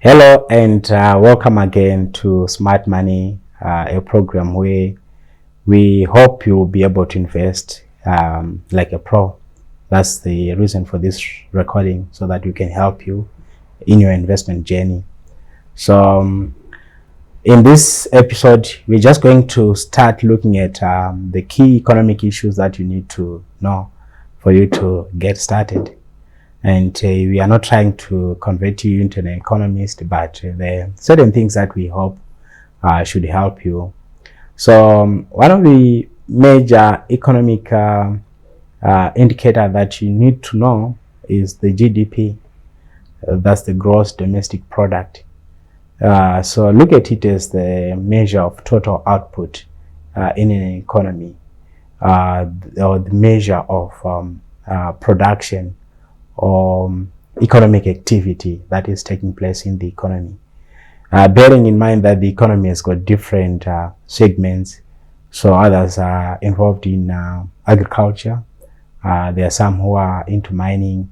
Hello and welcome again to Smart Money, a program where we hope you will be able to invest like a pro. That's the reason for this recording, so that we can help you in your investment journey. So in this episode, we're just going to start looking at the key economic issues that you need to know for you to get started. And we are not trying to convert you into an economist, but there are certain things that we hope should help you. So one of the major economic indicator that you need to know is the GDP. That's the gross domestic product. So look at it as the measure of total output in an economy, or the measure of production or economic activity that is taking place in the economy. Bearing in mind that the economy has got different segments, so others are involved in agriculture, there are some who are into mining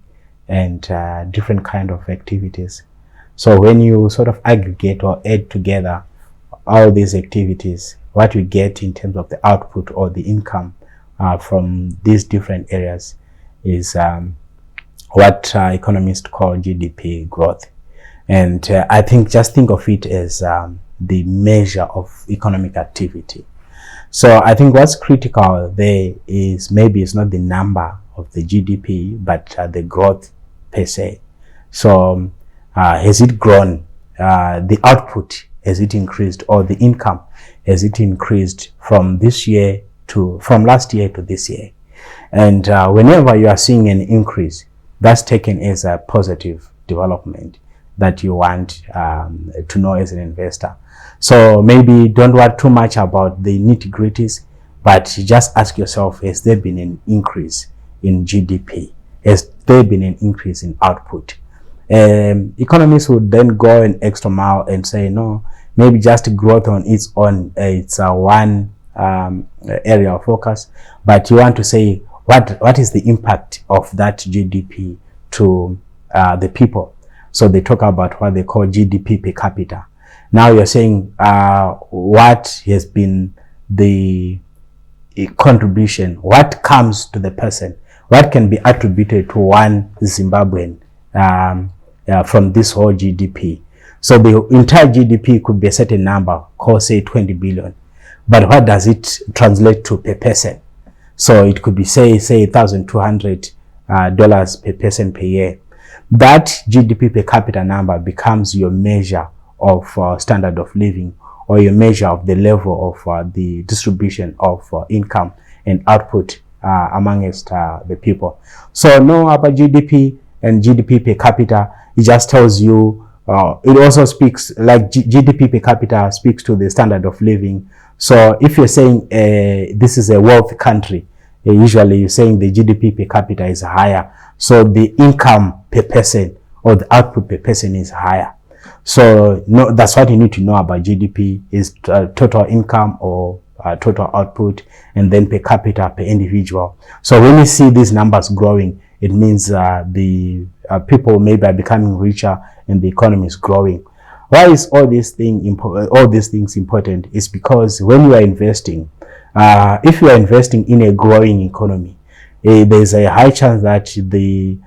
and different kind of activities. So when you sort of aggregate or add together all these activities, what you get in terms of the output or the income from these different areas is what economists call GDP growth. And I think just think of it as the measure of economic activity. So I think what's critical there is maybe it's not the number of the GDP, but the growth per se. So has it grown? The output, has it increased? Or the income, has it increased from last year to this year? And whenever you are seeing an increase, that's taken as a positive development that you want to know as an investor. So maybe don't worry too much about the nitty-gritties, but just ask yourself, has there been an increase in GDP? Has there been an increase in output? Economists would then go an extra mile and say, no, maybe just growth on its own, it's one area of focus, but you want to say, what is the impact of that GDP to the people? So they talk about what they call GDP per capita. Now you're saying what has been the contribution, what comes to the person, what can be attributed to one Zimbabwean from this whole GDP. So the entire GDP could be a certain number, called say 20 billion. But what does it translate to per person? So it could be say $1,200 per person per year. That GDP per capita number becomes your measure of standard of living, or your measure of the level of the distribution of income and output amongst the people. So know about GDP and GDP per capita. It just tells you, it also speaks, like GDP per capita speaks to the standard of living. So if you're saying this is a wealthy country, usually you're saying the GDP per capita is higher. So the income per person or the output per person is higher. So no, that's what you need to know about GDP is total income or total output, and then per capita per individual. So when you see these numbers growing, it means the people maybe are becoming richer and the economy is growing. Why is all these things important? Is because when you are investing, if you are investing in a growing economy, there's a high chance that the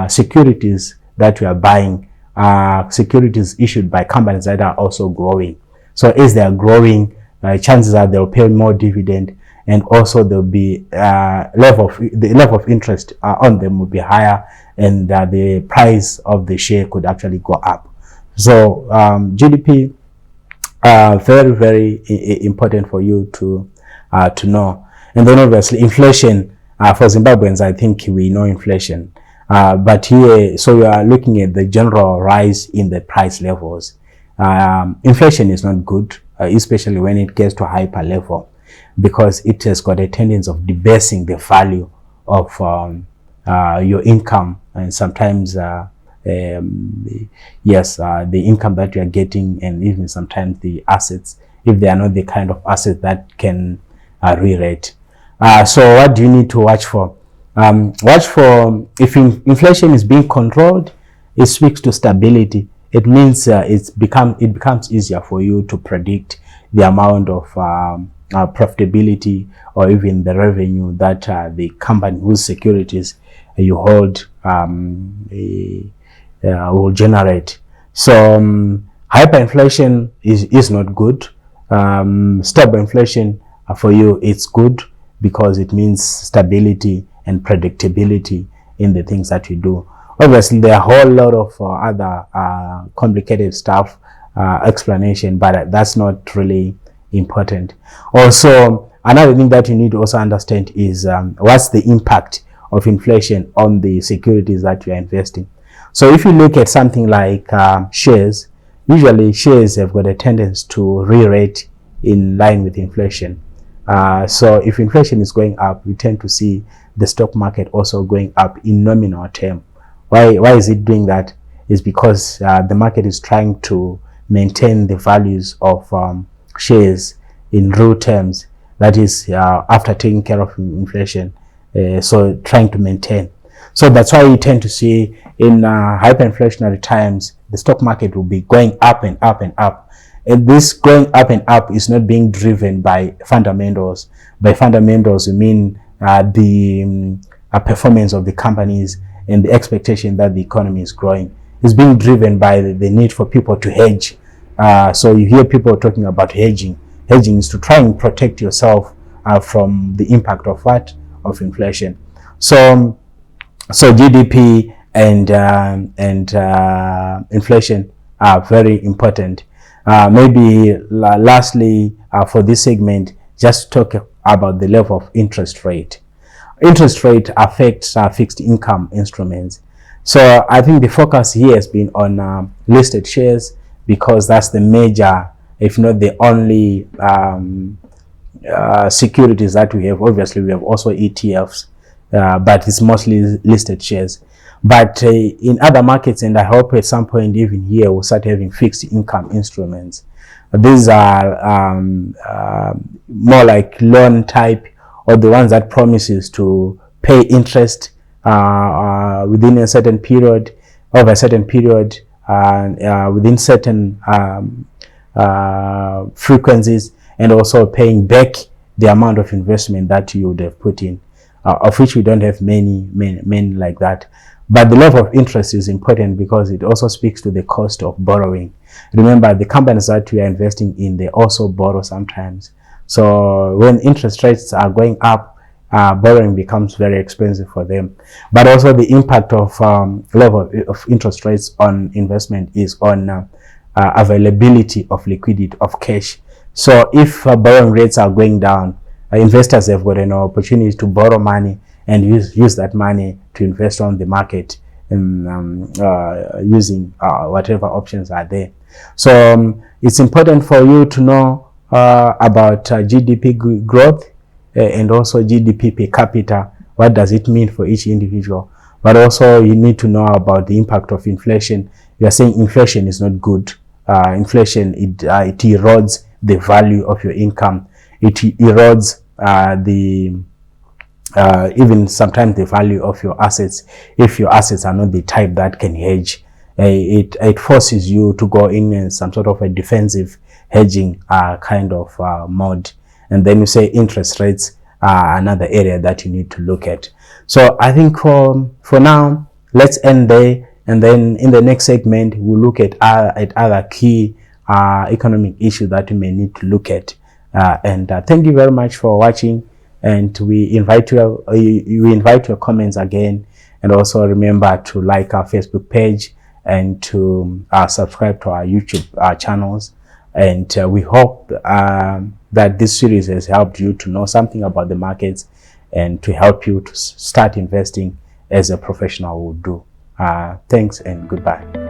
securities that you are buying are securities issued by companies that are also growing. So as they are growing, chances are they'll pay more dividend, and also there'll be the level of interest on them will be higher, and the price of the share could actually go up. So GDP very, very important for you to know. And then obviously inflation, for Zimbabweans, I think we know inflation. But here, so we are looking at the general rise in the price levels. Inflation is not good, especially when it gets to a hyper level, because it has got a tendency of debasing the value of your income, and sometimes the income that you are getting, and even sometimes the assets, if they are not the kind of assets that can re-rate. So what do you need to watch for? Watch for, if inflation is being controlled, it speaks to stability it means it becomes easier for you to predict the amount of profitability or even the revenue that the company whose securities you hold will generate. So hyperinflation is not good. Stable inflation for you, it's good because it means stability and predictability in the things that you do. Obviously, there are a whole lot of other complicated stuff, explanation, but that's not really important. Also, another thing that you need to also understand is what's the impact of inflation on the securities that you are investing. So if you look at something like shares, usually shares have got a tendency to re-rate in line with inflation. So if inflation is going up, we tend to see the stock market also going up in nominal term. Why is it doing that? Is because the market is trying to maintain the values of shares in real terms. That is after taking care of inflation. So trying to maintain. So that's why you tend to see in hyperinflationary times, the stock market will be going up and up and up. And this going up and up is not being driven by fundamentals. By fundamentals, we mean the performance of the companies and the expectation that the economy is growing. It's being driven by the need for people to hedge. So you hear people talking about hedging. Hedging is to try and protect yourself from the impact of what? Of inflation. So GDP and inflation are very important. Maybe lastly, for this segment, just talk about the level of interest rate. Interest rate affects fixed income instruments. So I think the focus here has been on listed shares because that's the major, if not the only securities that we have. Obviously, we have also ETFs, but it's mostly listed shares. But in other markets, and I hope at some point even here, we'll start having fixed income instruments. These are more like loan type, or the ones that promises to pay interest within a certain period, over a certain period, within certain frequencies, and also paying back the amount of investment that you would have put in, of which we don't have many like that. But the level of interest is important because it also speaks to the cost of borrowing. Remember, the companies that we are investing in, they also borrow sometimes. So when interest rates are going up, borrowing becomes very expensive for them. But also the impact of level of interest rates on investment is on availability of liquidity, of cash. So if borrowing rates are going down, investors have got an opportunity to borrow money and use that money to invest on the market and using whatever options are there. So it's important for you to know about GDP growth and also GDP per capita. What does it mean for each individual? But also you need to know about the impact of inflation. You are saying inflation is not good. Inflation, it erodes the value of your income. It erodes even sometimes the value of your assets if your assets are not the type that can hedge. It forces you to go in some sort of a defensive hedging kind of mode. And then you say interest rates are another area that you need to look at. So I think for now, let's end there. And then in the next segment, we'll look at other key economic issues that you may need to look at. Thank you very much for watching. And we invite your comments again. And also remember to like our Facebook page and to subscribe to our YouTube channels. And we hope that this series has helped you to know something about the markets and to help you to start investing as a professional would do. Thanks and goodbye.